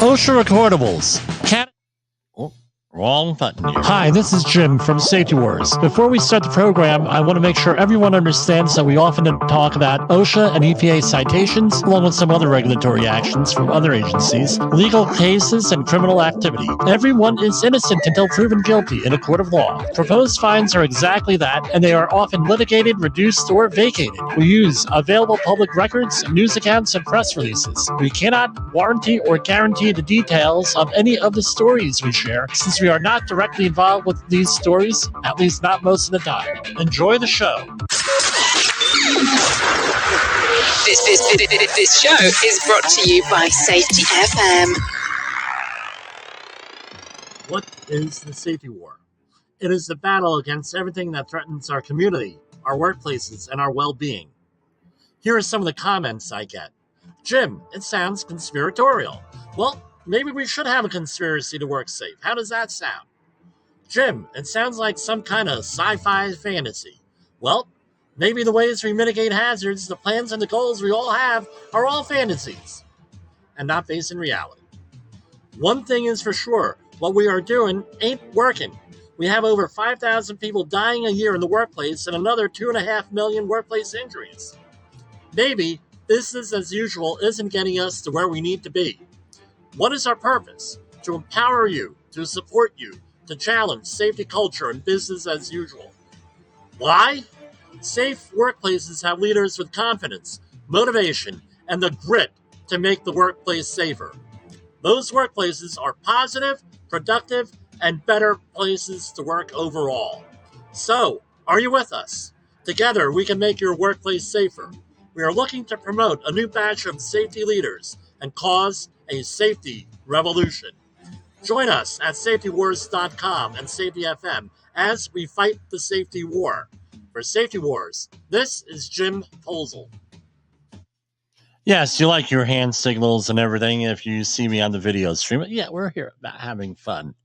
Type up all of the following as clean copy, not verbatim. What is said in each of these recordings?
OSHA Recordables. Wrong button here. Hi, this is Jim from Safety Wars. Before we start the program, I want to make sure everyone understands that we often talk about OSHA and EPA citations, along with some other regulatory actions from other agencies, legal cases, and criminal activity. Everyone is innocent until proven guilty in a court of law. Proposed fines are exactly that, and they are often litigated, reduced, or vacated. We use available public records, news accounts, and press releases. We cannot warranty or guarantee the details of any of the stories we share, since we are not directly involved with these stories, at least not most of the time. Enjoy the show. This show is brought to you by Safety FM. What is the safety war? It is the battle against everything that threatens our community, our workplaces, and our well-being. Here are some of the comments I get. Jim, it sounds conspiratorial. Well, maybe we should have a conspiracy to work safe. How does that sound? Jim, it sounds like some kind of sci-fi fantasy. Well, maybe the ways we mitigate hazards, the plans and the goals we all have are all fantasies and not based in reality. One thing is for sure, what we are doing ain't working. We have over 5,000 people dying a year in the workplace and another 2.5 million workplace injuries. Maybe business as usual isn't getting us to where we need to be. What is our purpose? To empower you, to support you, to challenge safety culture and business as usual. Why? Safe workplaces have leaders with confidence, motivation, and the grit to make the workplace safer. Those workplaces are positive, productive, and better places to work overall. So, are you with us? Together, we can make your workplace safer. We are looking to promote a new batch of safety leaders and cause a safety revolution. Join us at safetywars.com and Safety FM as we fight the safety war. For Safety Wars, this is Jim Posel. Yes, you like your hand signals and everything if you see me on the video stream. Yeah, we're here having fun.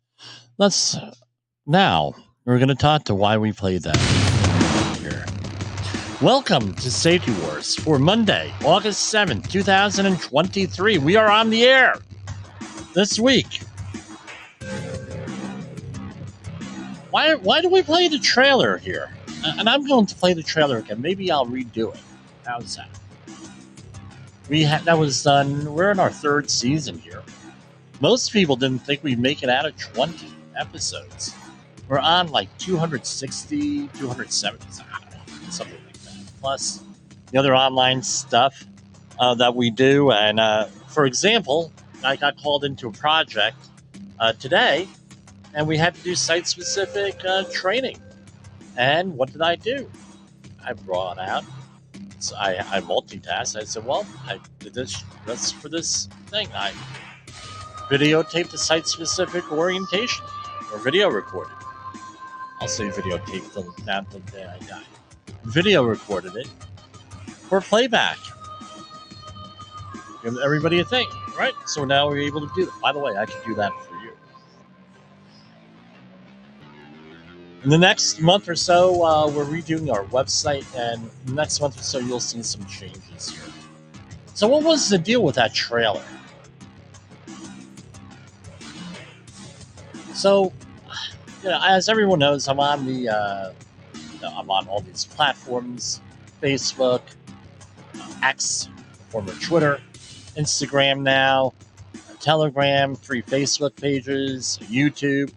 Now, we're going to talk to why we played that here. Welcome to Safety Wars for Monday, August 7th, 2023. We are on the air this week. Why do we play the trailer here? And I'm going to play the trailer again. Maybe I'll redo it. How's that? That was done. We're in our third season here. Most people didn't think we'd make it out of 20 episodes. We're on like 260, 270, something like that. Plus the other online stuff that we do. And for example, I got called into a project today, and we had to do site-specific training. And what did I do? I brought out, so I multitasked. I said, well, I did this for this thing. I videotaped the site-specific orientation, or video recorded. I'll say videotaped till the day I die. Video recorded it for playback. Give everybody a thing, right? So now we're able to do that. By the way, I can do that for you. In the next month or so, we're redoing our website, and the next month or so, you'll see some changes here. So what was the deal with that trailer? So, as everyone knows, I'm on I'm on all these platforms: Facebook, X, former Twitter, Instagram now, Telegram, 3 Facebook pages, YouTube.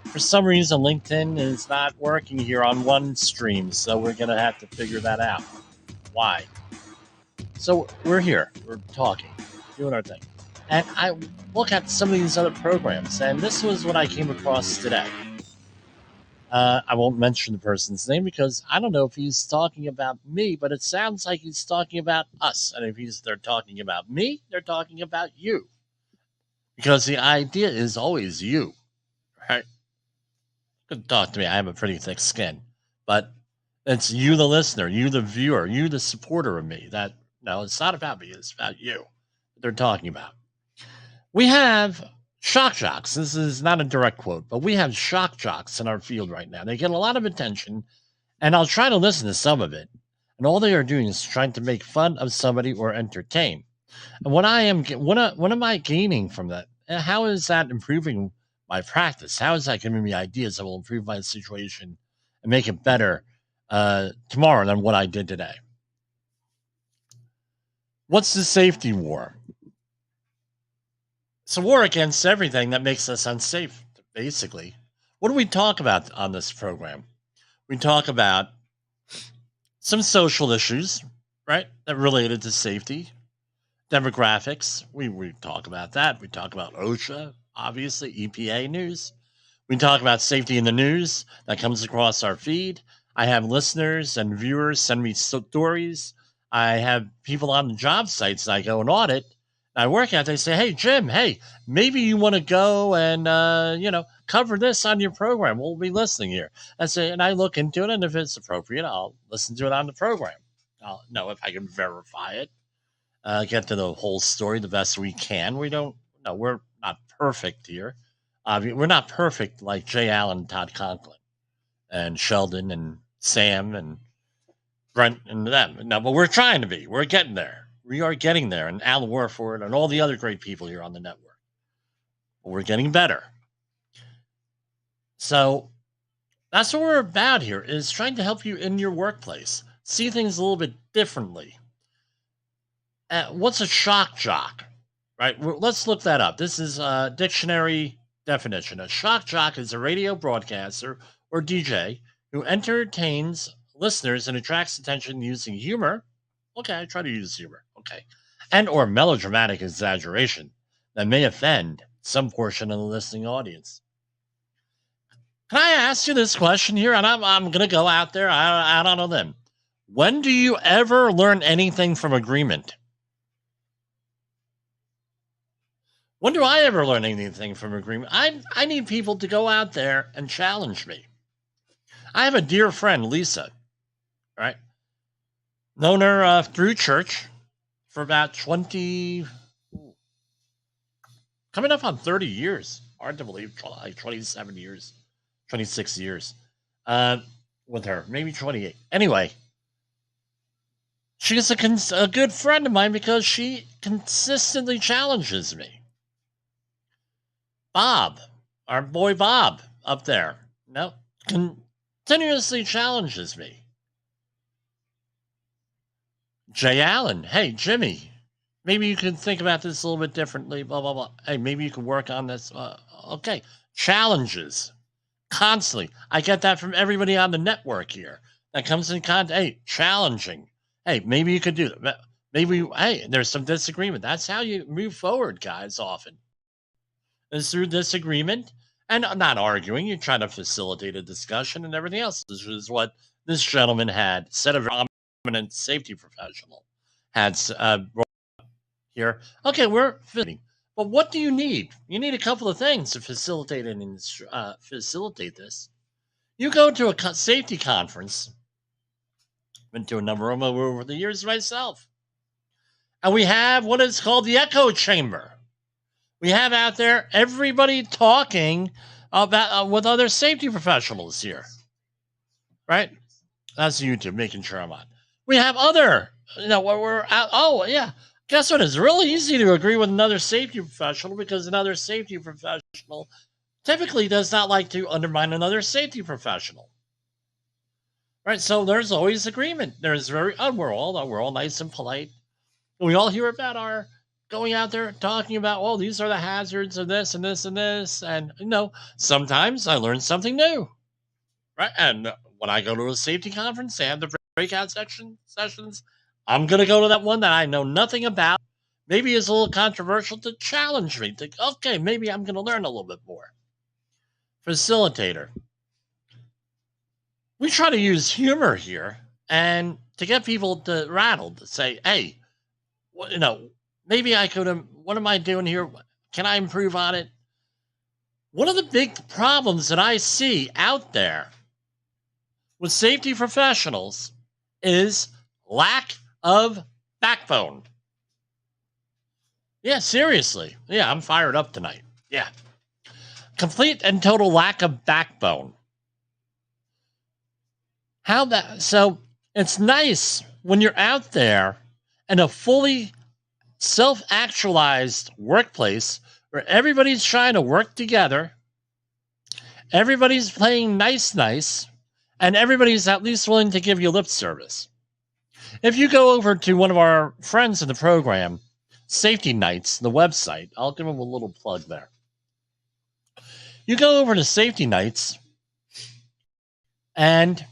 For some reason, LinkedIn is not working here on one stream, so we're going to have to figure that out. Why? So we're here. We're talking, doing our thing. And I look at some of these other programs, and this was what I came across today. I won't mention the person's name because I don't know if he's talking about me, but it sounds like he's talking about us. And if they're talking about me, they're talking about you. Because the idea is always you, right? You can talk to me. I have a pretty thick skin. But it's you, the listener, you, the viewer, you, the supporter of me. No, it's not about me. It's about you. They're talking about. We have shock jocks. This is not a direct quote, but we have shock jocks in our field right now. They get a lot of attention, and I'll try to listen to some of it. And all they are doing is trying to make fun of somebody or entertain. And what am I gaining from that And how is that improving my practice? How is that giving me ideas that will improve my situation and make it better tomorrow than what I did today? What's the safety war? It's a war against everything that makes us unsafe, basically. What do we talk about on this program? We talk about some social issues, right, that related to safety, demographics. We talk about that. We talk about OSHA, obviously, EPA news. We talk about safety in the news that comes across our feed. I have listeners and viewers send me stories. I have people on the job sites that I go and audit. I work at. They say, "Hey, Jim, hey, maybe you want to go and cover this on your program. We'll be listening here." I say, and I look into it, and if it's appropriate, I'll listen to it on the program. I'll know if I can verify it. Get to the whole story the best we can. We're not perfect here. We're not perfect like Jay Allen, and Todd Conklin, and Sheldon, and Sam, and Brent, and them. No, but we're trying to be. We're getting there. We are getting there. And Al Warford and all the other great people here on the network. We're getting better. So that's what we're about here, is trying to help you in your workplace. See things a little bit differently. What's a shock jock? Right? Let's look that up. This is a dictionary definition. A shock jock is a radio broadcaster or DJ who entertains listeners and attracts attention using humor. Okay, I try to use humor. Okay. And or melodramatic exaggeration that may offend some portion of the listening audience. Can I ask you this question here? And I'm going to go out there. I don't know them. When do you ever learn anything from agreement? When do I ever learn anything from agreement? I need people to go out there and challenge me. I have a dear friend, Lisa, right? Known her through church for about 20, coming up on 30 years. Hard to believe, like 27 years, 26 years with her, maybe 28. Anyway, she's a good friend of mine because she consistently challenges me. Bob, our boy Bob up there, continuously challenges me. Jay Allen, hey, Jimmy, maybe you can think about this a little bit differently, blah, blah, blah. Hey, maybe you can work on this. Okay. Challenges constantly. I get that from everybody on the network here that comes in contact. Hey, challenging. Hey, maybe you could do that. Maybe, hey, there's some disagreement. That's how you move forward, guys, often. Is through disagreement and not arguing. You try to facilitate a discussion and everything else. This is what this gentleman had said of prominent safety professional had here. Okay, we're fitting. But what do you need? You need a couple of things to facilitate and facilitate this. You go to a safety conference. Been to a number of them over the years myself. And we have what is called the echo chamber. We have out there everybody talking about with other safety professionals here. Right? That's YouTube, making sure I'm on. We have other, where we're out. Oh, yeah. Guess what? It's really easy to agree with another safety professional because another safety professional typically does not like to undermine another safety professional. Right? So there's always agreement. We're all nice and polite. We all hear about our going out there talking about, oh, these are the hazards of this and this and this. And, sometimes I learn something new. Right? And when I go to a safety conference, they have the breakout sessions. I'm going to go to that one that I know nothing about. Maybe it's a little controversial to challenge me. Okay, maybe I'm going to learn a little bit more. Facilitator. We try to use humor here and to get people to rattle, to say, hey, maybe I could have, what am I doing here? Can I improve on it? One of the big problems that I see out there with safety professionals is lack of backbone. Yeah, seriously. Yeah, I'm fired up tonight. Yeah. Complete and total lack of backbone. So it's nice when you're out there in a fully self-actualized workplace where everybody's trying to work together, everybody's playing nice, and everybody's at least willing to give you lip service. If you go over to one of our friends in the program, Safety Nights, the website, I'll give them a little plug there. You go over to Safety Nights, and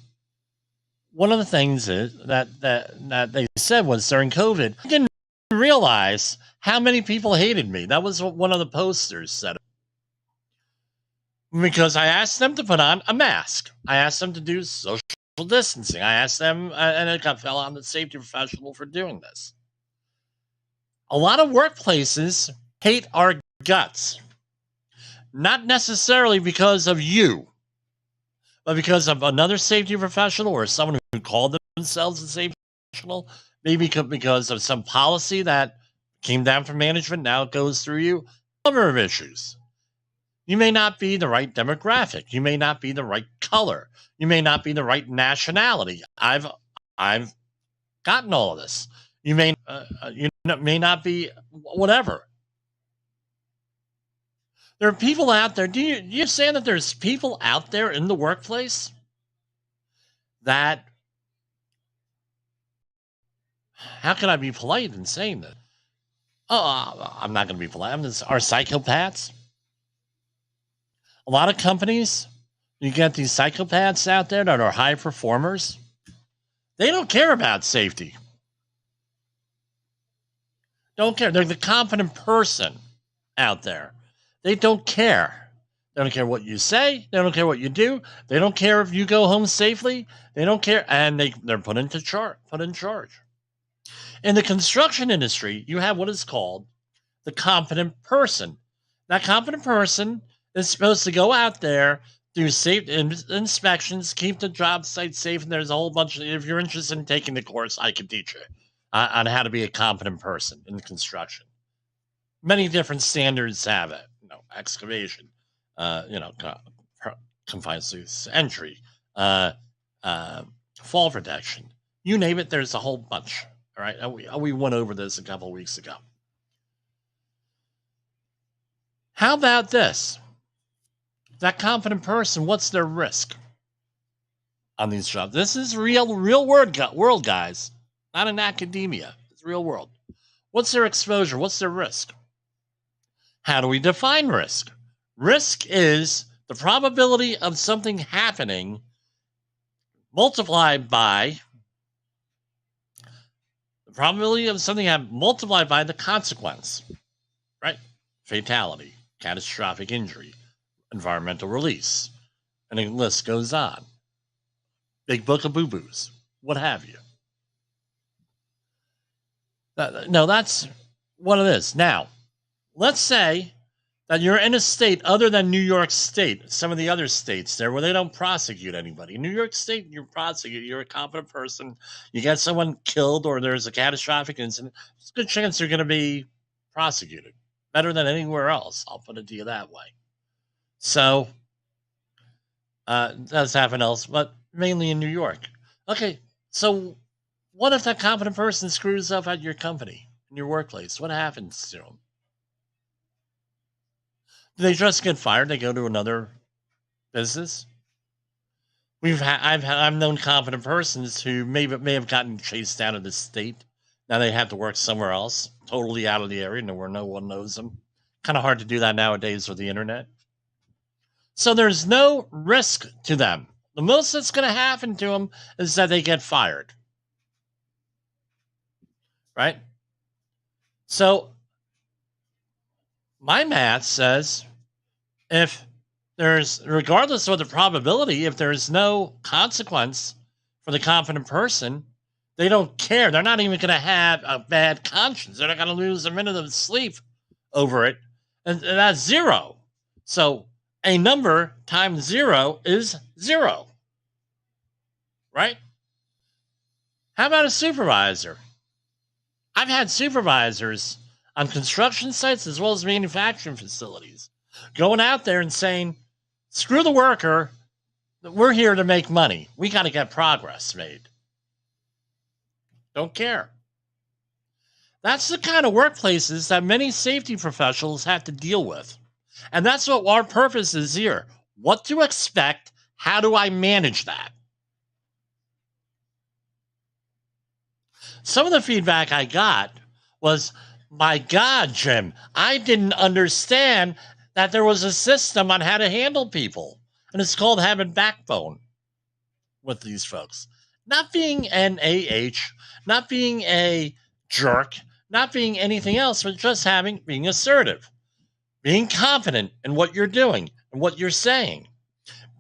one of the things is that they said was during COVID, I didn't realize how many people hated me. That was what one of the posters said. Because I asked them to put on a mask. I asked them to do social distancing. I asked them, and it fell on the safety professional for doing this. A lot of workplaces hate our guts. Not necessarily because of you, but because of another safety professional or someone who called themselves a safety professional. Maybe because of some policy that came down from management, now it goes through you. A number of issues. You may not be the right demographic. You may not be the right color. You may not be the right nationality. I've gotten all of this. You may may not be whatever. There are people out there. Do you understand that there's people out there in the workplace that, how can I be polite in saying that? Oh, I'm not going to be polite. Are psychopaths. A lot of companies, you get these psychopaths out there that are high performers. They don't care about safety. Don't care. They're the confident person out there. They don't care. They don't care what you say. They don't care what you do. They don't care if you go home safely. They don't care. And they're put in charge. In the construction industry, you have what is called the competent person. That competent person is supposed to go out there, do safe inspections, keep the job site safe, and there's a whole bunch of, if you're interested in taking the course, I can teach you on how to be a competent person in construction. Many different standards have it. Excavation, confined space entry, fall protection. You name it, there's a whole bunch. All right, we went over this a couple of weeks ago. How about this? That competent person, what's their risk on these jobs? This is real world, guys. Not in academia. It's real world. What's their exposure? What's their risk? How do we define risk? Risk is the probability of something happening multiplied by the consequence, right? Fatality, catastrophic injury, environmental release, and the list goes on. Big book of boo-boos, what have you. No, that's what it is. Now, let's say that you're in a state other than New York State, some of the other states there where they don't prosecute anybody. In New York State, you're a competent person. You get someone killed or there's a catastrophic incident, there's a good chance you're going to be prosecuted. Better than anywhere else, I'll put it to you that way. So, that's happened else, but mainly in New York. Okay, so what if that competent person screws up at your company, in your workplace? What happens to them? Do they just get fired? They go to another business? I've known competent persons who may have gotten chased out of the state. Now they have to work somewhere else, totally out of the area, where no one knows them. Kind of hard to do that nowadays with the internet. So there's no risk to them. The most that's going to happen to them is that they get fired. Right? So my math says if there's, regardless of the probability, if there's no consequence for the confident person, they don't care. They're not even going to have a bad conscience. They're not going to lose a minute of sleep over it. And that's zero. So a number times zero is zero. Right? How about a supervisor? I've had supervisors on construction sites as well as manufacturing facilities going out there and saying, screw the worker, we're here to make money. We got to get progress made. Don't care. That's the kind of workplaces that many safety professionals have to deal with. And that's what our purpose is here. What to expect? How do I manage that? Some of the feedback I got was, my God, Jim, I didn't understand that there was a system on how to handle people. And it's called having backbone with these folks. Not being an AH, not being a jerk, not being anything else, but just being assertive, being confident in what you're doing and what you're saying,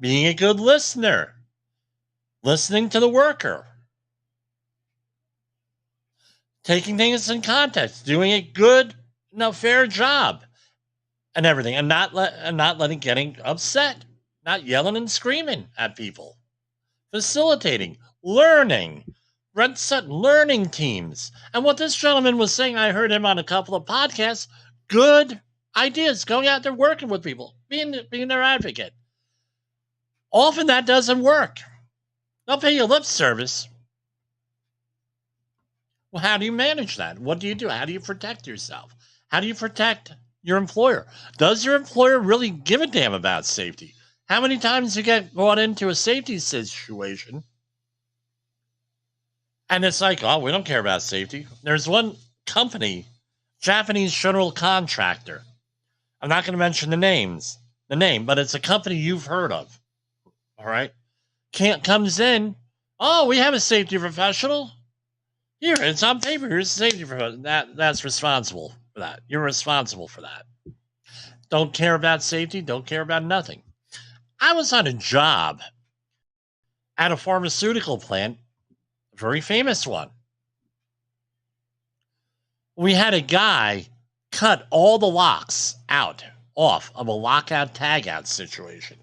being a good listener, listening to the worker, taking things in context, doing a good, fair job, and everything, and not letting getting upset, not yelling and screaming at people, facilitating, learning, learning teams. And what this gentleman was saying, I heard him on a couple of podcasts, good ideas, going out there working with people, being their advocate. Often that doesn't work. They'll pay you lip service. Well, how do you manage that? What do you do? How do you protect yourself? How do you protect your employer? Does your employer really give a damn about safety? How many times you get brought into a safety situation and it's like, oh, we don't care about safety. There's one company, Japanese general contractor. I'm not going to mention the name, but it's a company you've heard of. All right. Comes in. Oh, we have a safety professional. Here, it's on paper. Here's a safety professional. That's responsible for that. You're responsible for that. Don't care about safety. Don't care about nothing. I was on a job at a pharmaceutical plant, a very famous one. We had a guy cut all the locks off of a lockout tagout situation.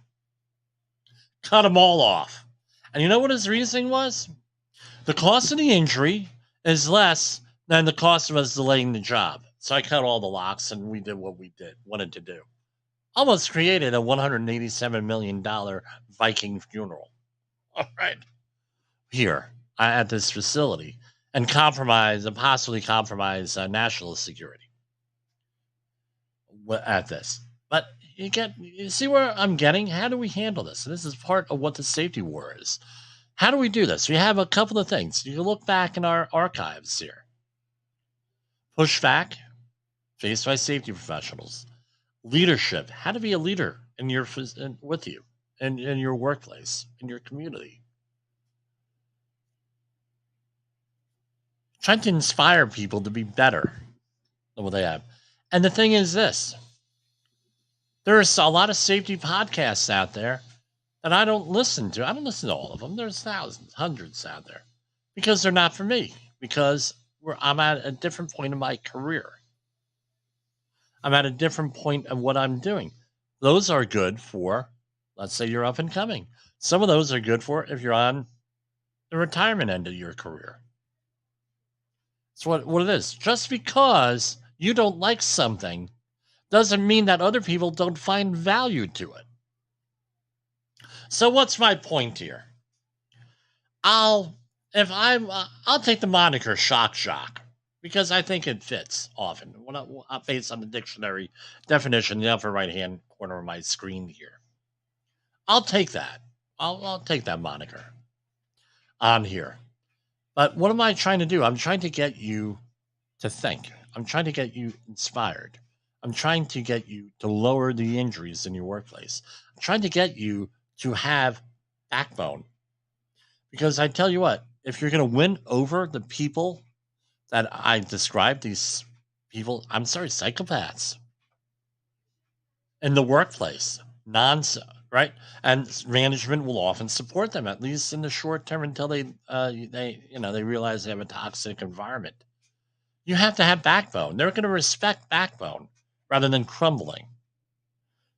Cut them all off. And you know what his reasoning was? The cost of the injury is less than the cost of us delaying the job. So I cut all the locks and we did what we wanted to do. Almost created a $187 million Viking funeral. All right. Here at this facility and possibly compromise national security at this. But you see where I'm getting? How do we handle this? And this is part of what the safety war is. How do we do this? We have a couple of things. You can look back in our archives here. Pushback, faced by safety professionals. Leadership, how to be a leader with you, in your workplace, in your community. Trying to inspire people to be better than what they have. And the thing is this. There's a lot of safety podcasts out there that I don't listen to. I don't listen to all of them. There's thousands, hundreds out there. Because they're not for me. Because I'm at a different point in my career. I'm at a different point of what I'm doing. Those are good for, let's say you're up and coming. Some of those are good for if you're on the retirement end of your career. That's what it is. Just because you don't like something doesn't mean that other people don't find value to it. So what's my point here? I'll take the moniker Shock Jock because I think it fits often. Based on the dictionary definition in the upper right-hand corner of my screen here. I'll take that. I'll take that moniker on here. But what am I trying to do? I'm trying to get you to think. I'm trying to get you inspired. I'm trying to get you to lower the injuries in your workplace. I'm trying to get you to have backbone. Because I tell you what, if you're going to win over the people that I described, these people, I'm sorry, psychopaths in the workplace, right? And management will often support them, at least in the short term, until they realize they have a toxic environment. You have to have backbone. They're going to respect backbone rather than crumbling.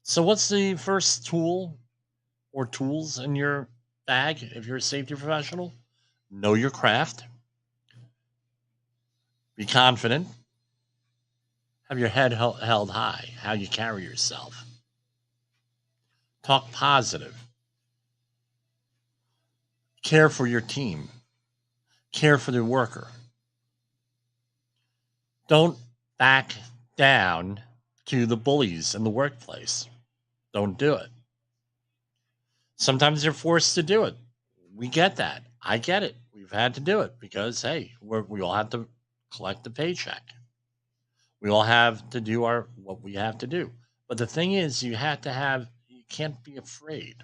So what's the first tool or tools in your bag if you're a safety professional? Know your craft. Be confident. Have your head held high. How you carry yourself. Talk positive. Care for your team. Care for the worker. Don't back down to the bullies in the workplace. Don't do it. Sometimes you're forced to do it. We get that. I get it. We've had to do it because, hey, we all have to collect the paycheck. We all have to do what we have to do. But the thing is, you can't be afraid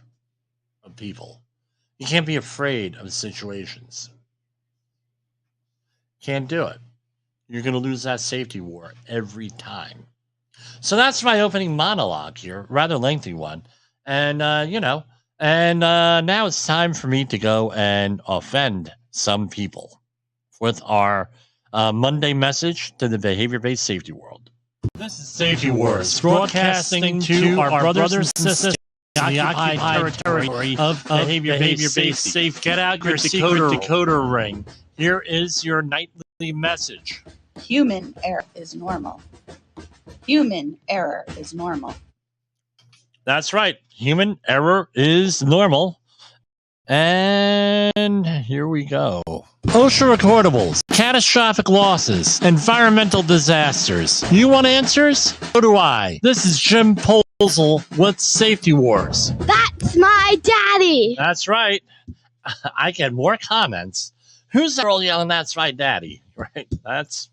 of people. You can't be afraid of situations. Can't do it. You're going to lose that safety war every time. So that's my opening monologue here, rather lengthy one. And, now it's time for me to go and offend some people with our Monday message to the behavior-based safety world. This is Safety Wars, broadcasting to our brothers and sisters in the occupied territory of behavior-based safety. Get out your secret decoder ring. Here is your nightly message. Human error is normal. Human error is normal. That's right. Human error is normal. And here we go. OSHA recordables, catastrophic losses, environmental disasters. You want answers? So do I. This is Jim Posel with Safety Wars. That's my daddy. That's right. I get more comments. Who's that girl yelling, "That's my daddy"? Right? That's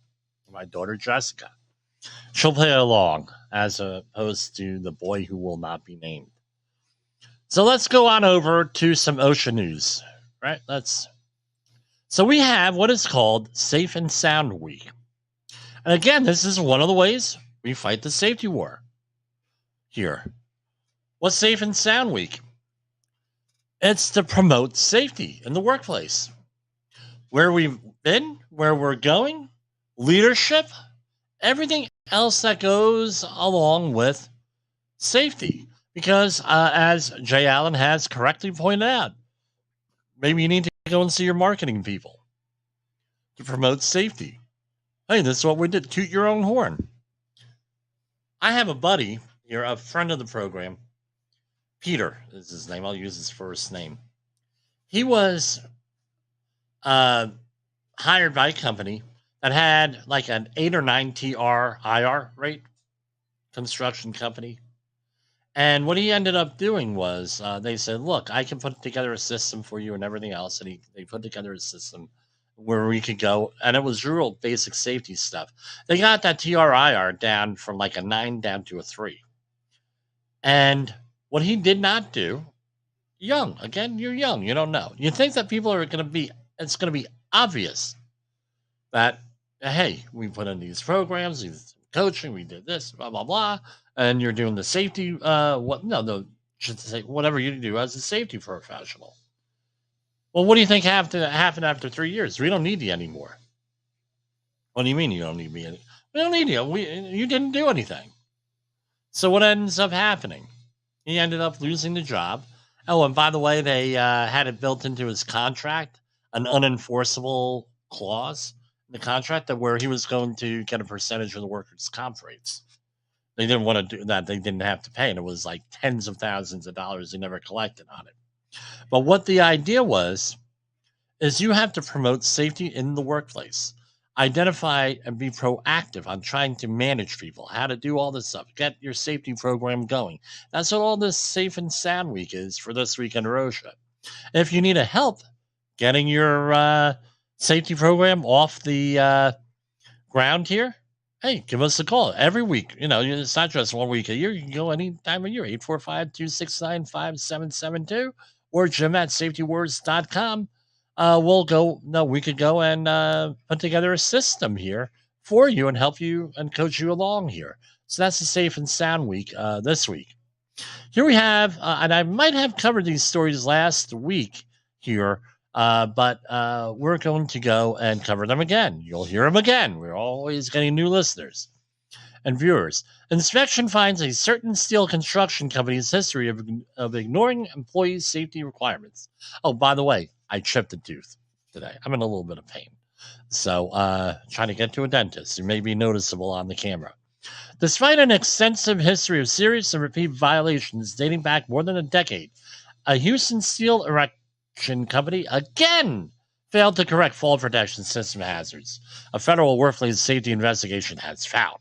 my daughter, Jessica. She'll play along as opposed to the boy who will not be named. So let's go on over to some OSHA news, right? So we have what is called Safe and Sound Week. And again, this is one of the ways we fight the safety war here. What's Safe and Sound Week? It's to promote safety in the workplace. Where we've been, where we're going, leadership, everything else that goes along with safety. Because as Jay Allen has correctly pointed out, maybe you need to go and see your marketing people to promote safety. Hey, this is what we did. Toot your own horn. I have a buddy here, a friend of the program. Peter is his name. I'll use his first name. He was hired by a company that had like an 8 or 9 TRIR rate, construction company. And what he ended up doing was they said, look, I can put together a system for you and everything else. And they put together a system where we could go. And it was real basic safety stuff. They got that TRIR down from like a 9 down to a 3. And what he did not do, young, again, you're young, you don't know. You think that people are going to be, it's going to be obvious that, hey, we put in these programs, these coaching, we did this, blah, blah, blah. And you're doing the safety, should say whatever you do as a safety professional. Well, what do you think happened after 3 years? We don't need you anymore. What do you mean you don't need me? We don't need you. You didn't do anything. So what ends up happening? He ended up losing the job. Oh, and by the way, they had it built into his contract, an unenforceable clause in the contract that where he was going to get a percentage of the workers' comp rates. They didn't want to do that. They didn't have to pay. And it was like tens of thousands of dollars they never collected on it. But what the idea was, is you have to promote safety in the workplace. Identify and be proactive on trying to manage people, how to do all this stuff. Get your safety program going. That's what all this Safe and Sound Week is for this week in OSHA. If you need a help getting your safety program off the ground here, hey, give us a call every week. You know, it's not just 1 week a year. You can go any time of year, 845-269-5772 or jim@safetywars.com. We could go and put together a system here for you and help you and coach you along here. So that's the Safe and Sound Week this week. Here we have, and I might have covered these stories last week here, but we're going to go and cover them again. You'll hear them again. We're always getting new listeners and viewers. Inspection finds a certain steel construction company's history of ignoring employees' safety requirements. Oh, by the way, I chipped a tooth today. I'm in a little bit of pain. So trying to get to a dentist. It may be noticeable on the camera. Despite an extensive history of serious and repeat violations dating back more than a decade, a Houston steel erection company again failed to correct fall protection system hazards, a federal workplace safety investigation has found.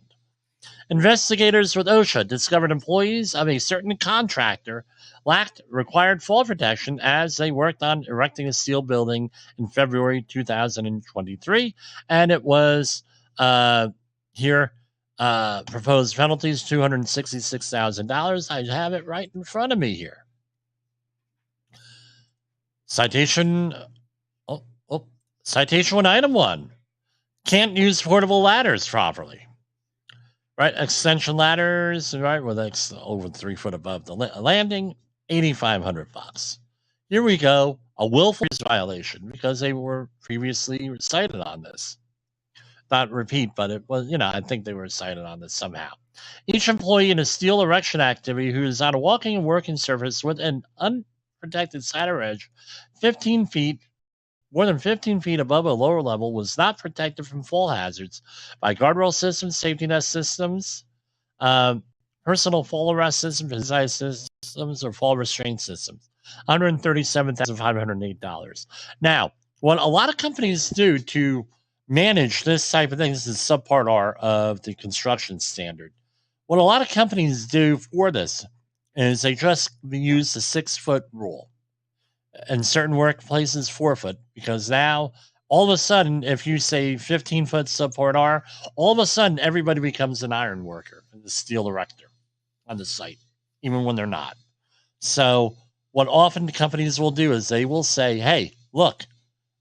Investigators with OSHA discovered employees of a certain contractor lacked required fall protection as they worked on erecting a steel building in February 2023, and it was proposed penalties $266,000. I have it right in front of me here. Citation. Citation 1, item 1. Can't use portable ladders properly. Right, extension ladders, right, with over 3 foot above the landing, $8,500. Here we go, a willful violation because they were previously cited on this. Not repeat, but it was, I think they were cited on this somehow. Each employee in a steel erection activity who is on a walking and working surface with an unprotected side or edge, 15 feet, more than 15 feet above a lower level, was not protected from fall hazards by guardrail systems, safety net systems, personal fall arrest systems, design systems, or fall restraint systems. $137,508. Now, what a lot of companies do to manage this type of thing, this is subpart R of the construction standard. What a lot of companies do for this is they just use the 6-foot rule. In certain workplaces, 4 foot, because now all of a sudden, if you say 15 foot subpart R, all of a sudden everybody becomes an iron worker, the steel erector on the site, even when they're not. So what often companies will do is they will say, hey, look,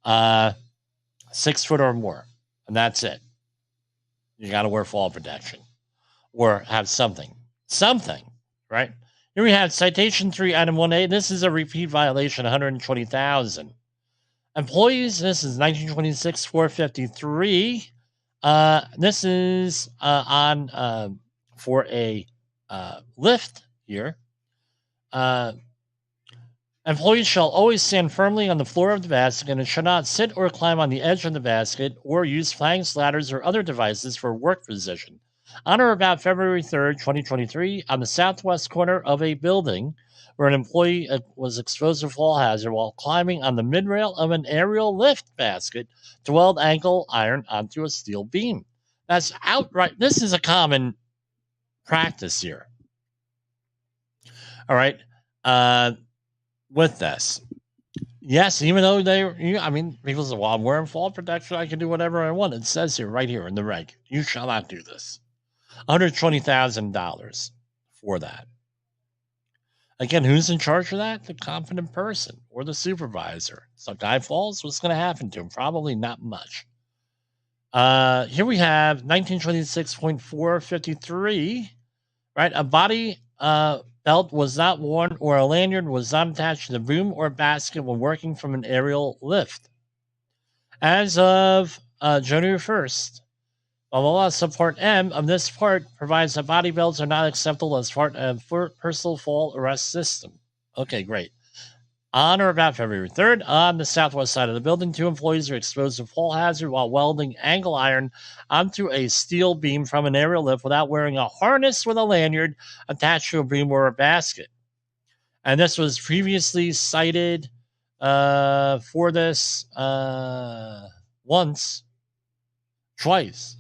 6 foot or more, and that's it. You got to wear fall protection or have something, right? Here we have citation 3, item 1A. This is a repeat violation, $120,000. Employees, this is 1926-453. This is for a lift here. Employees shall always stand firmly on the floor of the basket and should not sit or climb on the edge of the basket or use flanks, ladders, or other devices for work position. On or about February 3rd, 2023, on the southwest corner of a building where an employee was exposed to fall hazard while climbing on the midrail of an aerial lift basket to weld angle iron onto a steel beam. That's outright. This is a common practice here. All right. With this. Yes, even though people say, well, I'm wearing fall protection, I can do whatever I want. It says here, right here in the reg, you shall not do this. $120,000 for that. Again, who's in charge of that? The competent person or the supervisor. Some guy falls, what's going to happen to him? Probably not much. Here we have 1926.453, right? A body belt was not worn or a lanyard was not attached to the boom or basket when working from an aerial lift. As of January 1st, subpart M of this part provides that body belts are not acceptable as part of personal fall arrest system. Okay, great. On or about February 3rd, on the southwest side of the building, 2 employees are exposed to fall hazard while welding angle iron onto a steel beam from an aerial lift without wearing a harness with a lanyard attached to a beam or a basket. And this was previously cited for this once, twice,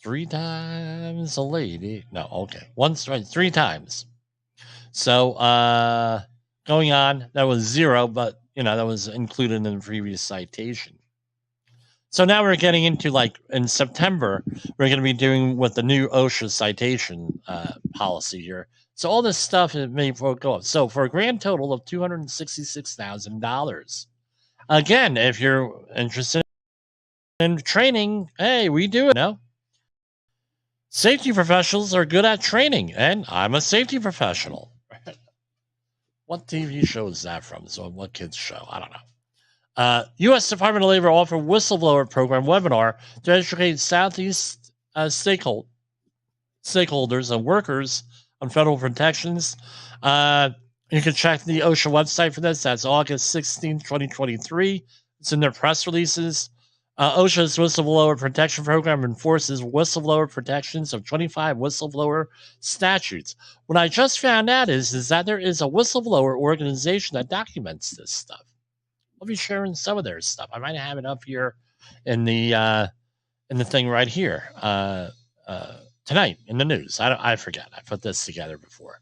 3 times a lady. No, okay. Once, right, 3 times. So, going on, that was 0, but, that was included in the previous citation. So now we're getting into, in September, we're going to be doing with the new OSHA citation policy here. So all this stuff may go up. So for a grand total of $266,000. Again, if you're interested in training, hey, we do it now. Safety professionals are good at training, and I'm a safety professional. What TV show is that from? So what kids show? I don't know. U.S. Department of Labor offered whistleblower program webinar to educate Southeast stakeholders and workers on federal protections. You can check the OSHA website for this. That's August 16, 2023. It's in their press releases. OSHA's whistleblower protection program enforces whistleblower protections of 25 whistleblower statutes. What I just found out is that there is a whistleblower organization that documents this stuff. I'll be sharing some of their stuff. I might have it up here in the thing right here tonight in the news. I forget. I put this together before.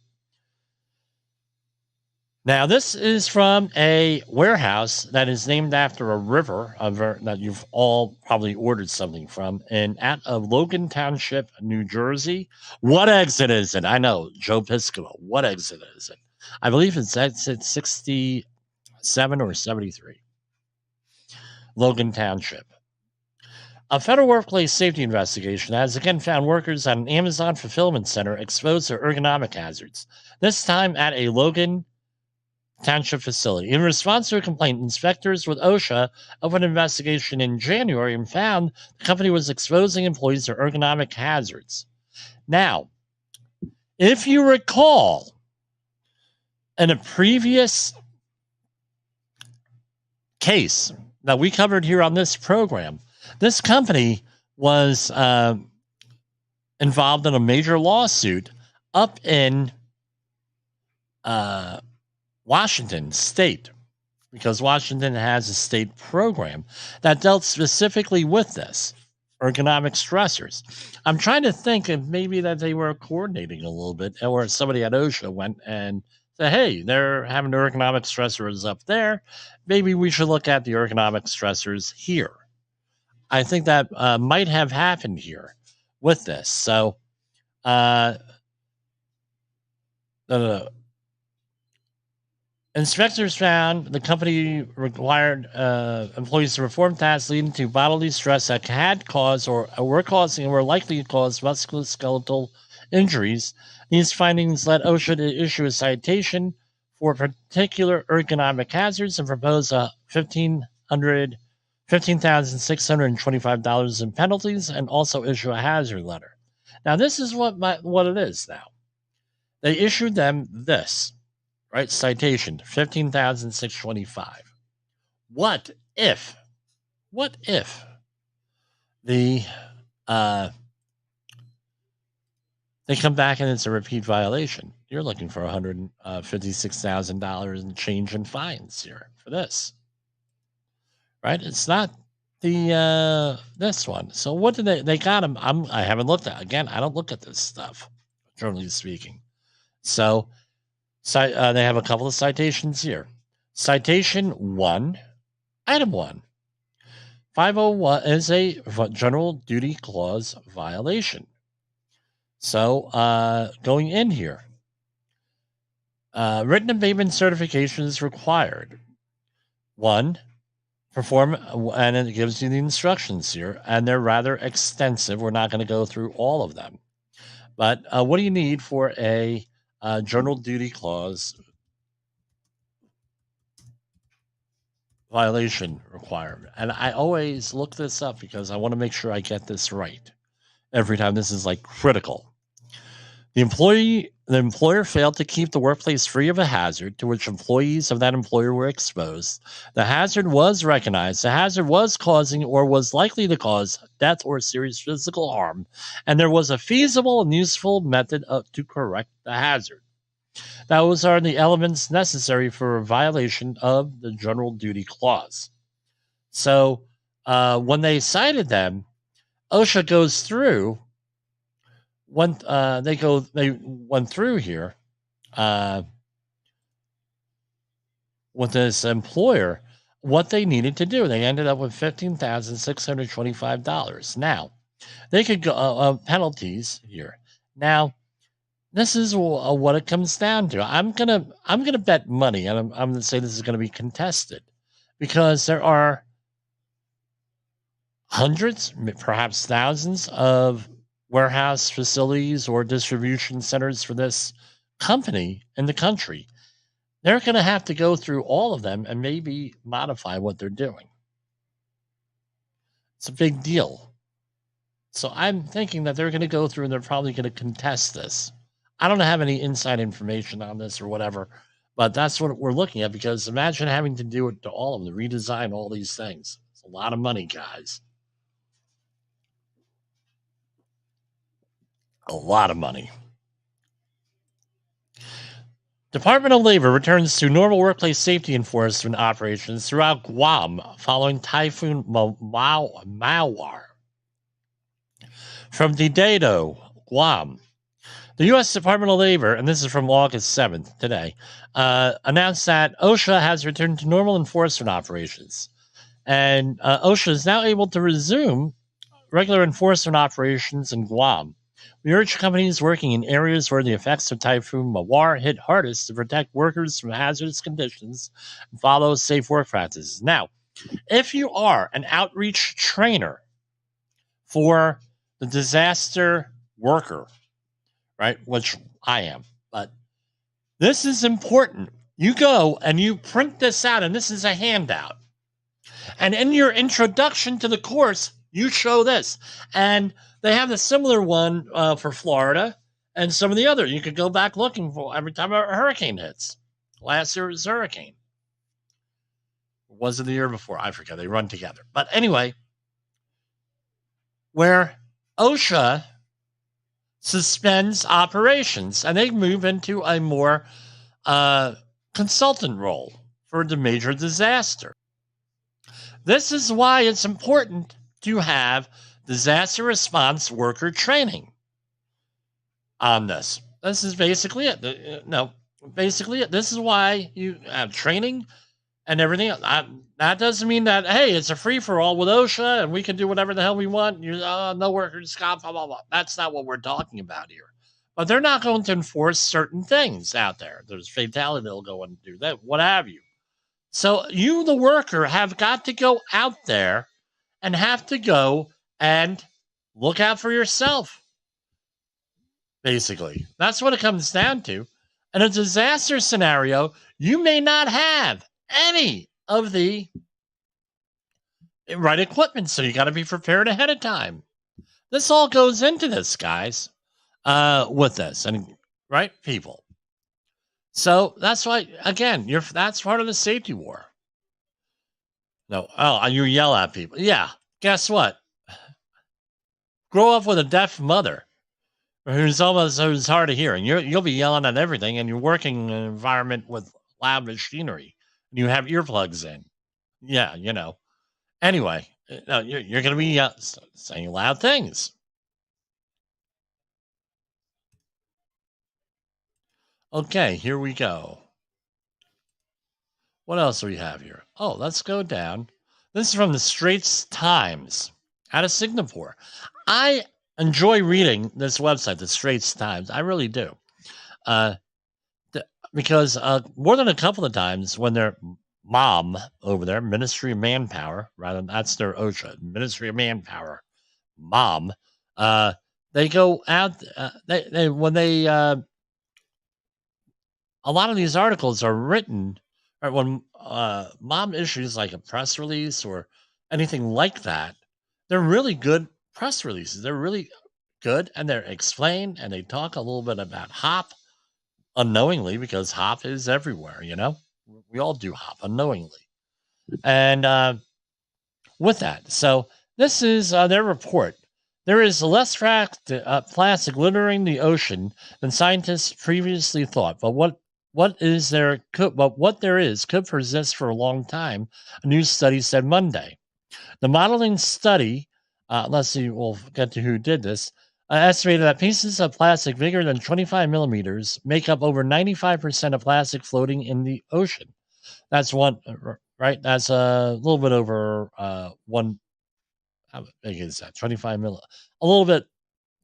Now, this is from a warehouse that is named after a river that you've all probably ordered something from, and out of Logan Township, New Jersey. What exit is it? I know, Joe Piscopo. What exit is it? I believe it's exit 67 or 73. Logan Township. A federal workplace safety investigation has again found workers at an Amazon fulfillment center exposed to ergonomic hazards, this time at a Logan Township facility. In response to a complaint, inspectors with OSHA opened an investigation in January and found the company was exposing employees to ergonomic hazards. Now, if you recall, in a previous case that we covered here on this program, this company was involved in a major lawsuit up in Washington State, because Washington has a state program that dealt specifically with this, ergonomic stressors. I'm trying to think if maybe that they were coordinating a little bit, or somebody at OSHA went and said, hey, they're having ergonomic stressors up there. Maybe we should look at the ergonomic stressors here. I think that might have happened here with this. So, inspectors found the company required employees to perform tasks leading to bodily stress that had caused or were causing or were likely to cause musculoskeletal injuries. These findings led OSHA to issue a citation for particular ergonomic hazards and propose a $15,625 in penalties, and also issue a hazard letter. Now, this is what it is now. They issued them this. Right, citation $15,625. What if the they come back and it's a repeat violation? You're looking for $156,000 in change in fines here for this, right? It's not the this one. So what did they got him? I haven't looked at again. I don't look at this stuff, generally speaking. So. They have a couple of citations here. Citation 1, item 1. 501 is a general duty clause violation. So going in here, written abatement certification is required. 1, perform, and it gives you the instructions here, and they're rather extensive. We're not going to go through all of them. But what do you need for a general duty clause violation requirement? And I always look this up because I want to make sure I get this right every time. This is like critical. The employer failed to keep the workplace free of a hazard to which employees of that employer were exposed. The hazard was recognized. The hazard was causing or was likely to cause death or serious physical harm, and there was a feasible and useful method to correct the hazard. Those are the elements necessary for a violation of the general duty clause. So when they cited them, OSHA goes through. They went through here with this employer what they needed to do. They ended up with $15,625. Now, they could go penalties here. Now, this is what it comes down to. I'm gonna bet money, and I'm gonna say this is gonna be contested, because there are hundreds, perhaps thousands of warehouse facilities or distribution centers for this company in the country. They're going to have to go through all of them and maybe modify what they're doing. It's a big deal. So I'm thinking that they're going to go through and they're probably going to contest this. I don't have any inside information on this or whatever, but that's what we're looking at, because imagine having to do it to all of them, redesign all these things. It's a lot of money, guys. A lot of money. Department of Labor returns to normal workplace safety enforcement operations throughout Guam following Typhoon Mawar. From Didedo, Guam. The U.S. Department of Labor, and this is from August 7th, today, announced that OSHA has returned to normal enforcement operations. And OSHA is now able to resume regular enforcement operations in Guam. We urge companies working in areas where the effects of Typhoon Mawar hit hardest to protect workers from hazardous conditions and follow safe work practices. Now, if you are an outreach trainer for the disaster worker, right, which I am, but this is important. You go and you print this out, and this is a handout. And in your introduction to the course, you show this. And they have a similar one for Florida and some of the other. You could go back looking for every time a hurricane hits. Last year was a hurricane. Was it the year before? I forget. They run together. But anyway, where OSHA suspends operations and they move into a more consultant role for the major disaster. This is why it's important to have disaster response worker training on this. This is basically it. Basically it. This is why you have training and everything. That doesn't mean that, hey, it's a free-for-all with OSHA and we can do whatever the hell we want. No workers' comp, blah, blah, blah. That's not what we're talking about here. But they're not going to enforce certain things out there. There's fatality, they'll go and do that, what have you. So you, the worker, have got to go out there and have to go and look out for yourself. Basically, that's what it comes down to. In a disaster scenario, you may not have any of the right equipment, so you got to be prepared ahead of time. This all goes into this, guys, with this, and right, people. So that's why, again, that's part of the safety war. No, you yell at people. Yeah, guess what? Grow up with a deaf mother who's hard of hearing. You'll be yelling at everything, and you're working in an environment with loud machinery, and you have earplugs in. Yeah, Anyway, you're going to be saying loud things. Okay, here we go. What else do we have here? Oh, let's go down. This is from the Straits Times out of Singapore. I enjoy reading this website, the Straits Times. I really do. Because more than a couple of times when their mom over there, Ministry of Manpower, rather, that's their OSHA, Ministry of Manpower, mom, they go out, a lot of these articles are written right when mom issues like a press release or anything like that. They're really good press releases. They're really good, and they're explained, and they talk a little bit about HOP unknowingly, because HOP is everywhere, we all do HOP unknowingly. And with that, so this is their report. There is less plastic littering the ocean than scientists previously thought, but what there is could persist for a long time, a new study said Monday. The modeling study, let's see, we'll get to who did this, estimated that pieces of plastic bigger than 25 millimeters make up over 95% of plastic floating in the ocean. That's one, right? That's a little bit over one. How big is that? 25 mil, a little bit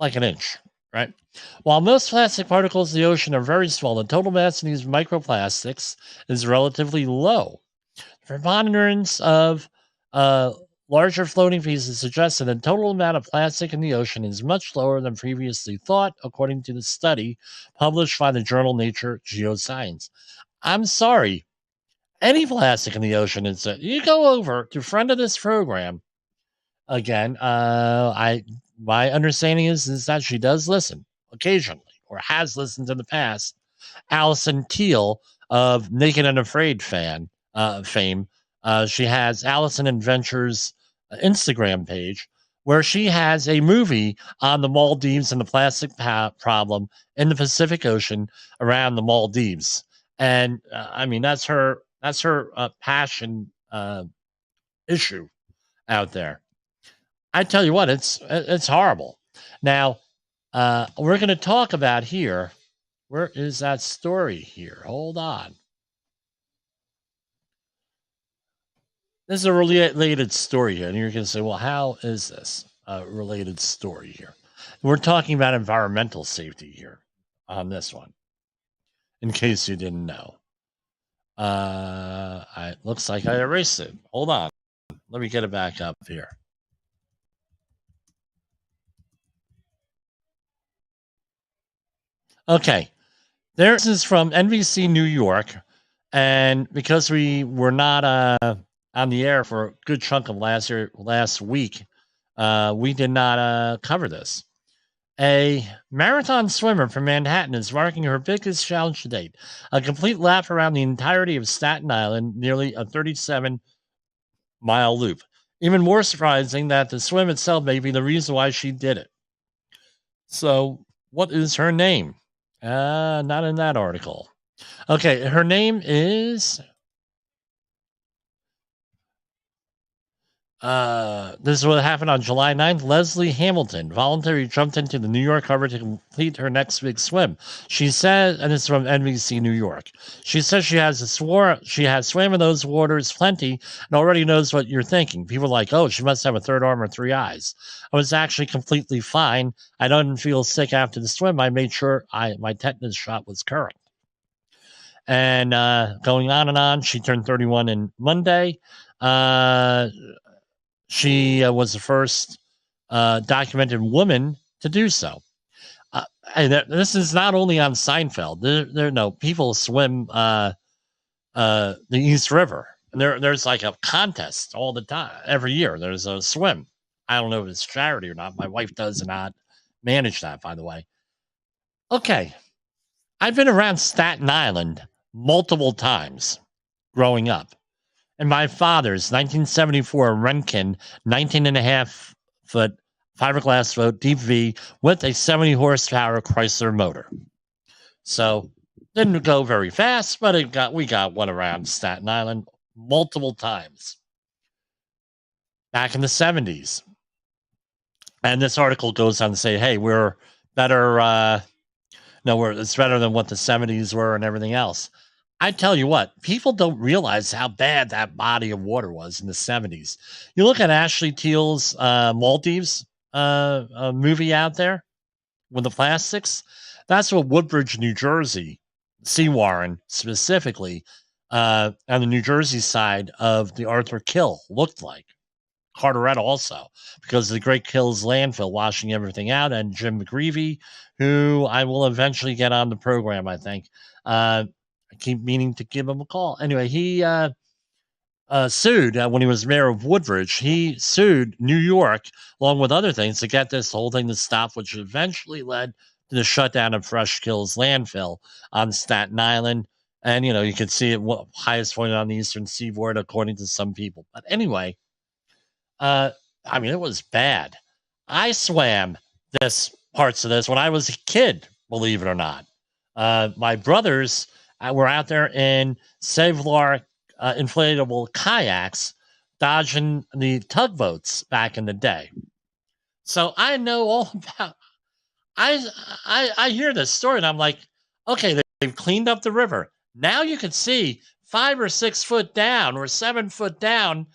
like an inch, right? While most plastic particles in the ocean are very small, the total mass of these microplastics is relatively low. The preponderance of larger floating pieces suggests that the total amount of plastic in the ocean is much lower than previously thought, according to the study published by the journal Nature Geoscience. I'm sorry. Any plastic in the ocean is you go over to friend of this program. Again, my understanding is that she does listen occasionally, or has listened in the past. Allison Teal of Naked and Afraid fame. She has Allison Adventures Instagram page, where she has a movie on the Maldives and the plastic problem in the Pacific Ocean around the Maldives. And I mean, that's her passion issue out there. I tell you what, it's horrible. Now, we're going to talk about here. Where is that story here? Hold on. This is a related story here. And you're going to say, well, how is this a related story here? We're talking about environmental safety here on this one, in case you didn't know. It looks like I erased it. Hold on. Let me get it back up here. Okay. This is from NBC New York. And because we were not on the air for a good chunk of last week, we did not cover this. A marathon swimmer from Manhattan is marking her biggest challenge to date, a complete lap around the entirety of Staten Island, nearly a 37-mile loop. Even more surprising that the swim itself may be the reason why she did it. So, what is her name? Not in that article. Okay, her name is this is what happened on July 9th. Leslie Hamilton voluntarily jumped into the New York Harbor to complete her next big swim. She said, and this is from NBC New York, she says she has swam in those waters plenty and already knows what you're thinking. People are like, oh, she must have a third arm or three eyes. I was actually completely fine. I didn't feel sick after the swim. I made sure my tetanus shot was current. And going on and on, she turned 31 in Monday. She was the first documented woman to do so. And this is not only on Seinfeld. People swim the East River. And there's like a contest all the time. Every year there's a swim. I don't know if it's charity or not. My wife does not manage that, by the way. Okay. I've been around Staten Island multiple times growing up. And my father's 1974 Renken 19.5-foot fiberglass boat deep V with a 70 horsepower Chrysler motor. So didn't go very fast, but we got one around Staten Island multiple times back in the 70s. And this article goes on to say, hey, we're better. It's better than what the 70s were and everything else. I tell you what, people don't realize how bad that body of water was in the 70s. You look at Ashley Teal's Maldives movie out there with the plastics. That's what Woodbridge, New Jersey, Sea Warren specifically, on the New Jersey side of the Arthur Kill looked like. Carteret also, because of the Great Kills landfill washing everything out, and Jim McGreevy, who I will eventually get on the program, I think. I keep meaning to give him a call. Anyway, he sued when he was mayor of Woodbridge. He sued New York, along with other things, to get this whole thing to stop, which eventually led to the shutdown of Fresh Kills landfill on Staten Island. And, you can see it highest point on the eastern seaboard, according to some people. But anyway, it was bad. I swam parts of this when I was a kid, believe it or not. My brothers were out there in Sevlar inflatable kayaks, dodging the tugboats back in the day. So I know all about. I hear this story and I'm like, okay, they've cleaned up the river. Now you can see 5 or 6 foot down or 7 foot down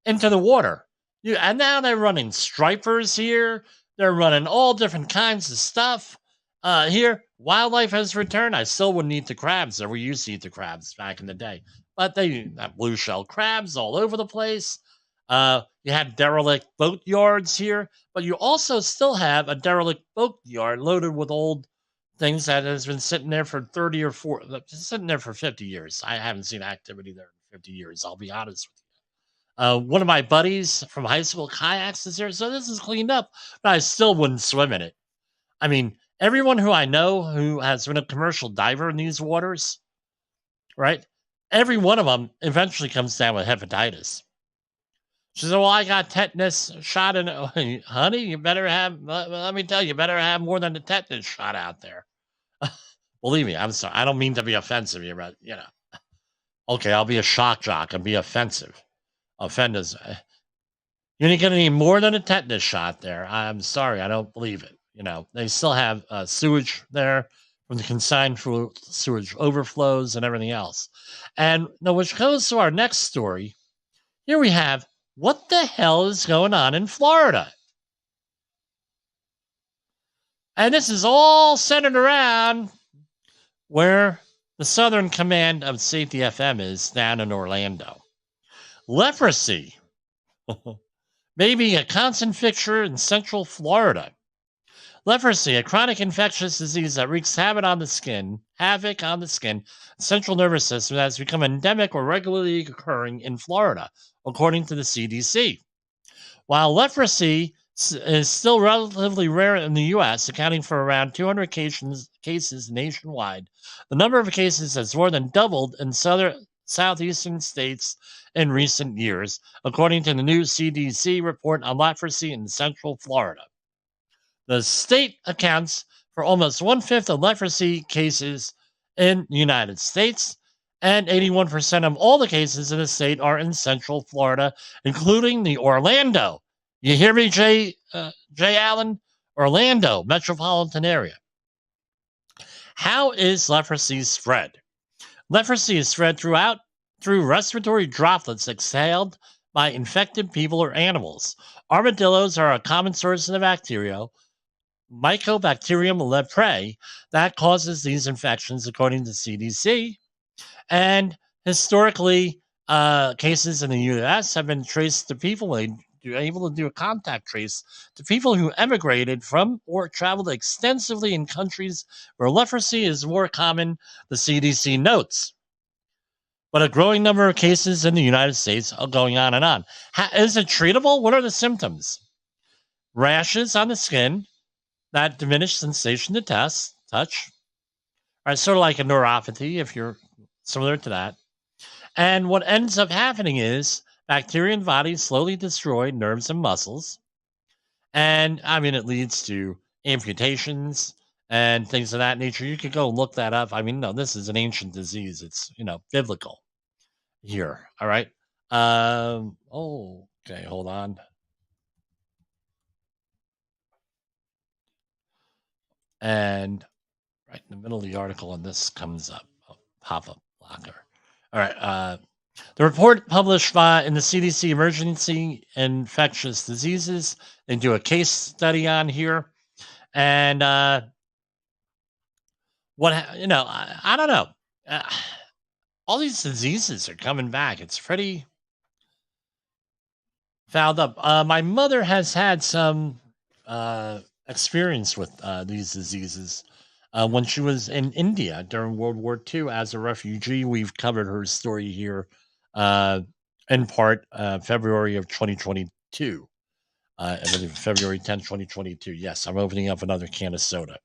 into the water. And now they're running stripers here. They're running all different kinds of stuff here. Wildlife has returned. I still wouldn't eat the crabs there. We used to eat the crabs back in the day. But they have blue shell crabs all over the place. You had derelict boat yards here. But you also still have a derelict boat yard loaded with old things that has been sitting there for 30 or 40, sitting there for 50 years. I haven't seen activity there in 50 years. I'll be honest with you. One of my buddies from high school kayaks is there, so this is cleaned up, but I still wouldn't swim in it. I mean, everyone who I know who has been a commercial diver in these waters, right? Every one of them eventually comes down with hepatitis. She said, well, I got tetanus shot in it. Honey, let me tell you, better have more than a tetanus shot out there. Believe me, I'm sorry. I don't mean to be offensive here, but, okay, I'll be a shock jock and be offensive. Offenders. You're going to need more than a tetanus shot there. I'm sorry. I don't believe it. They still have sewage there from the consigned sewage overflows and everything else. And now, which goes to our next story. Here we have, what the hell is going on in Florida? And this is all centered around where the Southern Command of Safety FM is, down in Orlando. Leprosy. Maybe a constant fixture in Central Florida. Leprosy, a chronic infectious disease that wreaks havoc on the skin, central nervous system, that has become endemic or regularly occurring in Florida, according to the CDC. While leprosy is still relatively rare in the U.S., accounting for around 200 cases nationwide, the number of cases has more than doubled in southeastern states in recent years, according to the new CDC report on leprosy in Central Florida. The state accounts for almost 1/5 of leprosy cases in the United States, and 81% of all the cases in the state are in Central Florida, including the Orlando. You hear me, Jay Allen? Orlando metropolitan area. How is leprosy spread? Leprosy is spread through respiratory droplets exhaled by infected people or animals. Armadillos are a common source of the bacteria, Mycobacterium leprae, that causes these infections, according to CDC. And historically, cases in the U.S. have been traced to people able to do a contact trace to people who emigrated from or traveled extensively in countries where leprosy is more common, the CDC notes. But a growing number of cases in the United States are going on and on. Is it treatable? What are the symptoms? Rashes on the skin, that diminished sensation to touch, right? Sort of like a neuropathy, if you're similar to that. And what ends up happening is bacteria in bodies slowly destroy nerves and muscles. And it leads to amputations and things of that nature. You could go look that up. No, this is an ancient disease. It's, biblical here. All right. Okay, hold on. And right in the middle of the article, and this comes up, pop-up blocker. All right. The report published in the CDC Emergency Infectious Diseases. They do a case study on here, and I don't know. All these diseases are coming back. It's pretty fouled up. My mother has had some experience with these diseases when she was in India during World War II as a refugee. We've covered her story here in part February of 2022. I believe February 10th, 2022. Yes, I'm opening up another can of soda.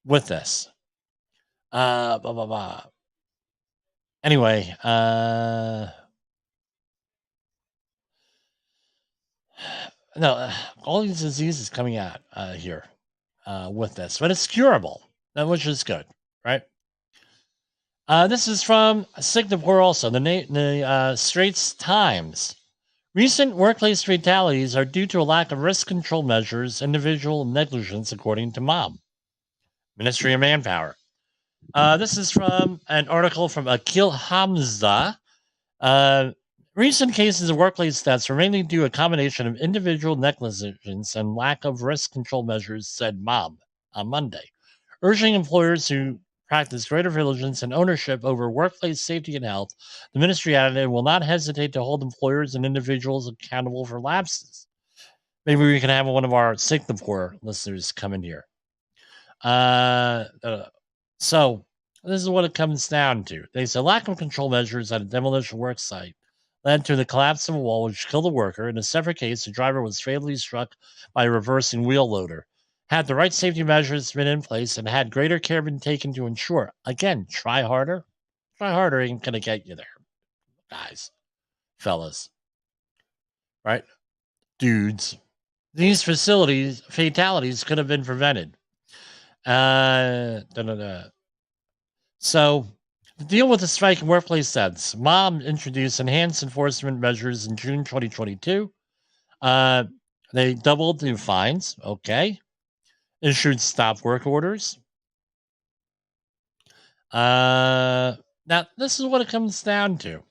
With this. Blah, blah, blah. Anyway, no, all these diseases coming out here with this, but it's curable, which is good, right? This is from Singapore also, the Straits Times. Recent workplace fatalities are due to a lack of risk control measures, individual negligence, according to MOM, Ministry of Manpower. This is from an article from Akil Hamza. Recent cases of workplace deaths are mainly due to a combination of individual negligence and lack of risk control measures, said MOM on Monday, urging employers to practice greater vigilance and ownership over workplace safety and health. The ministry added it will not hesitate to hold employers and individuals accountable for lapses. Maybe we can have one of our Singapore listeners come in here. So this is what it comes down to. They say lack of control measures at a demolition work site led to the collapse of a wall which killed a worker. In a separate case, the driver was fatally struck by a reversing wheel loader. Had the right safety measures been in place and had greater care been taken to ensure, again, try harder. Try harder ain't going to get you there, guys, fellas, right? Dudes. These fatalities could have been prevented. So, to deal with the strike in workplace sets, Mom introduced enhanced enforcement measures in June 2022. They doubled the fines. Okay. Issued stop work orders. Now, this is what it comes down to.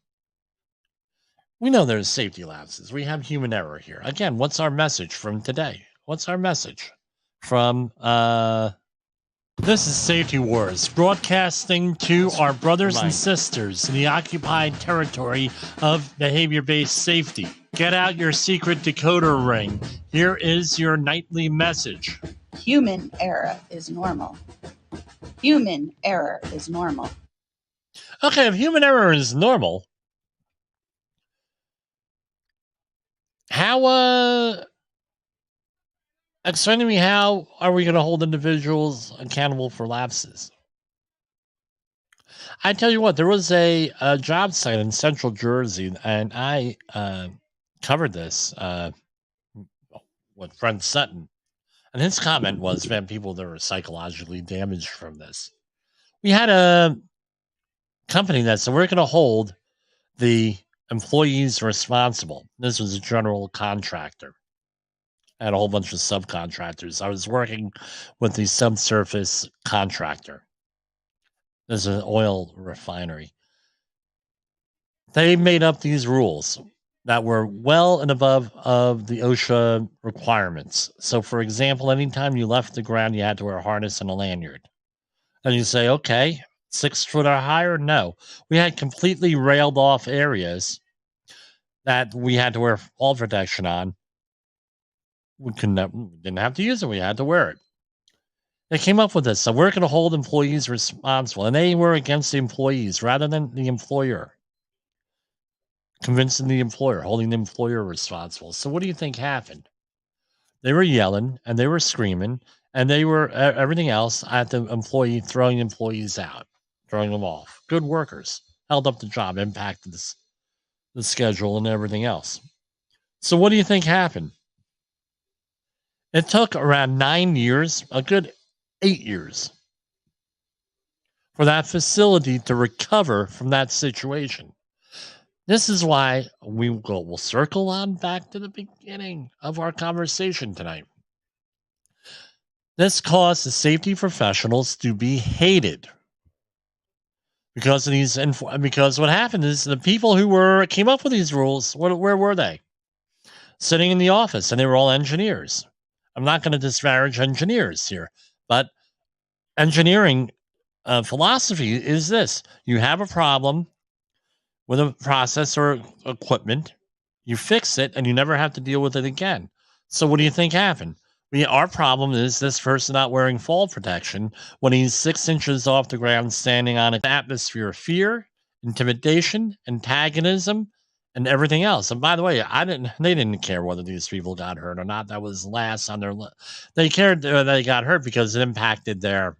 We know there's safety lapses. We have human error here. Again, what's our message from today? What's our message from this is Safety Wars, broadcasting to our brothers and sisters in the occupied territory of behavior-based safety. Get out your secret decoder ring. Here is your nightly message. Human error is normal. Human error is normal. Okay, if human error is normal, how explain to me, how are we going to hold individuals accountable for lapses? I tell you what, there was a job site in Central Jersey, and I covered this with Brent Sutton. And his comment was, man, people that were psychologically damaged from this. We had a company that said, we're going to hold the employees responsible. This was a general contractor. I had a whole bunch of subcontractors. I was working with the subsurface contractor. This is an oil refinery. They made up these rules that were well and above of the OSHA requirements. So, for example, anytime you left the ground, you had to wear a harness and a lanyard. And you say, okay, 6 foot or higher? No. We had completely railed off areas that we had to wear fall protection on. We didn't have to use it. We had to wear it. They came up with this. So we're going to hold employees responsible. And they were against the employees rather than the employer. Convincing the employer, holding the employer responsible. So what do you think happened? They were yelling and they were screaming and they were everything else at the employee, throwing employees out, throwing them off. Good workers. Held up the job, impacted the schedule and everything else. So what do you think happened? It took around 9 years, a good 8 years, for that facility to recover from that situation. This is why we'll circle on back to the beginning of our conversation tonight. This caused the safety professionals to be hated because of these. Because what happened is the people who came up with these rules, where were they? Sitting in the office, and they were all engineers. I'm not going to disparage engineers here, but engineering philosophy is this. You have a problem with a process or equipment, you fix it, and you never have to deal with it again. So what do you think happened? Our problem is this person not wearing fall protection when he's 6 inches off the ground, standing on an atmosphere of fear, intimidation, antagonism, and everything else. And by the way, they didn't care whether these people got hurt or not. That was last on their list. They cared that they got hurt because it impacted their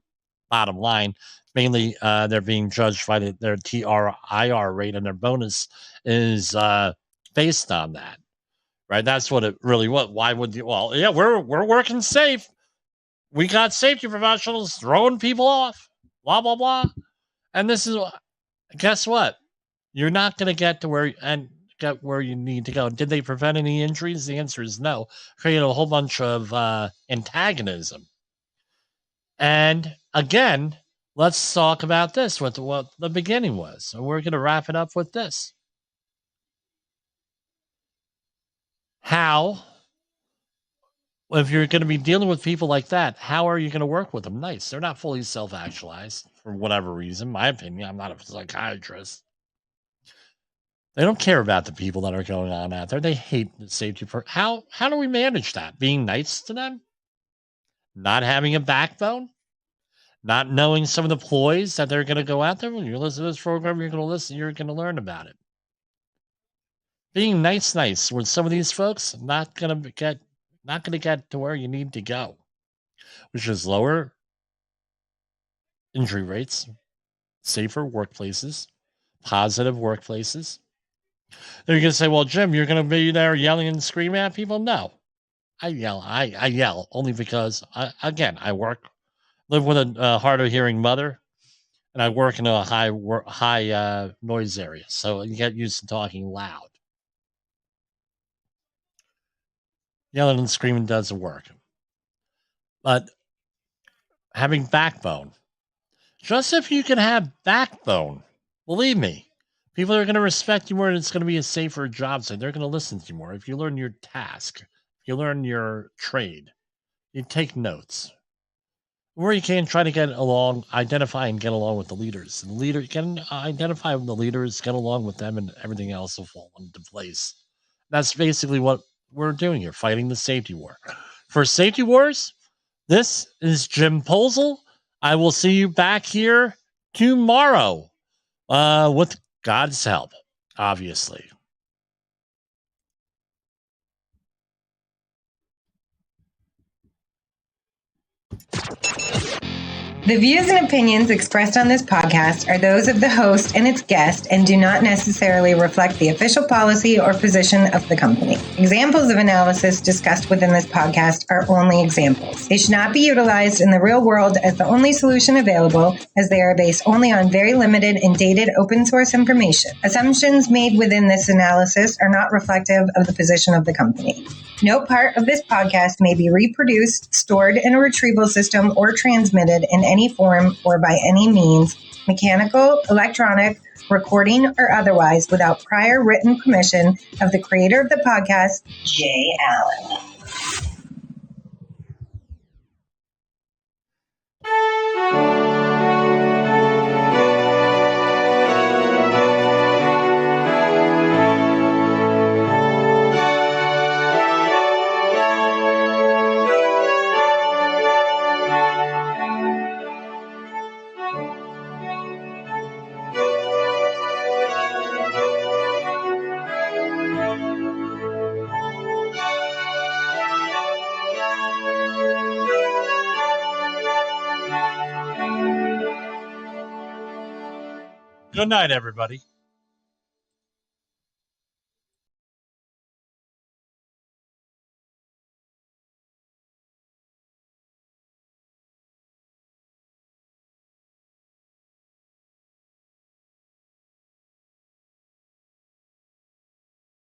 bottom line. Mainly, they're being judged by their TRIR rate, and their bonus is based on that, right? That's what it really was. Why would you? Well, yeah, we're working safe. We got safety professionals throwing people off, blah blah blah. And this is, guess what? You're not going to get where you need to go. Did they prevent any injuries? The answer is no. Created a whole bunch of antagonism. And again, let's talk about this, what the beginning was. So we're going to wrap it up with this. How, if you're going to be dealing with people like that, how are you going to work with them? Nice. They're not fully self-actualized for whatever reason. My opinion, I'm not a psychiatrist. They don't care about the people that are going on out there. They hate the safety. How do we manage that? Being nice to them? Not having a backbone? Not knowing some of the ploys that they're going to go out there. When you listen to this program, you're going to learn about it. Being nice with some of these folks, not going to get to where you need to go, which is lower injury rates, safer workplaces, positive workplaces. They're going to say, well, Jim, you're going to be there yelling and screaming at people? No. I yell only because, I work live with a hard of hearing mother, and I work in a high noise area, so you get used to talking loud. Yelling and screaming doesn't work. But having backbone, just if you can have backbone, believe me, people are going to respect you more, and it's going to be a safer job site. They're going to listen to you more. If you learn your task, if you learn your trade, you take notes. Or you can try to get along, identify and get along with the leaders. And you can identify with the leaders, get along with them, and everything else will fall into place. That's basically what we're doing here, fighting the safety war. For Safety Wars, this is Jim Posel. I will see you back here tomorrow with God's help, obviously. The views and opinions expressed on this podcast are those of the host and its guest and do not necessarily reflect the official policy or position of the company. Examples of analysis discussed within this podcast are only examples. They should not be utilized in the real world as the only solution available, as they are based only on very limited and dated open source information. Assumptions made within this analysis are not reflective of the position of the company. No part of this podcast may be reproduced, stored in a retrieval system, or transmitted in any form or by any means, mechanical, electronic, recording, or otherwise, without prior written permission of the creator of the podcast, Jay Allen. Good night, everybody.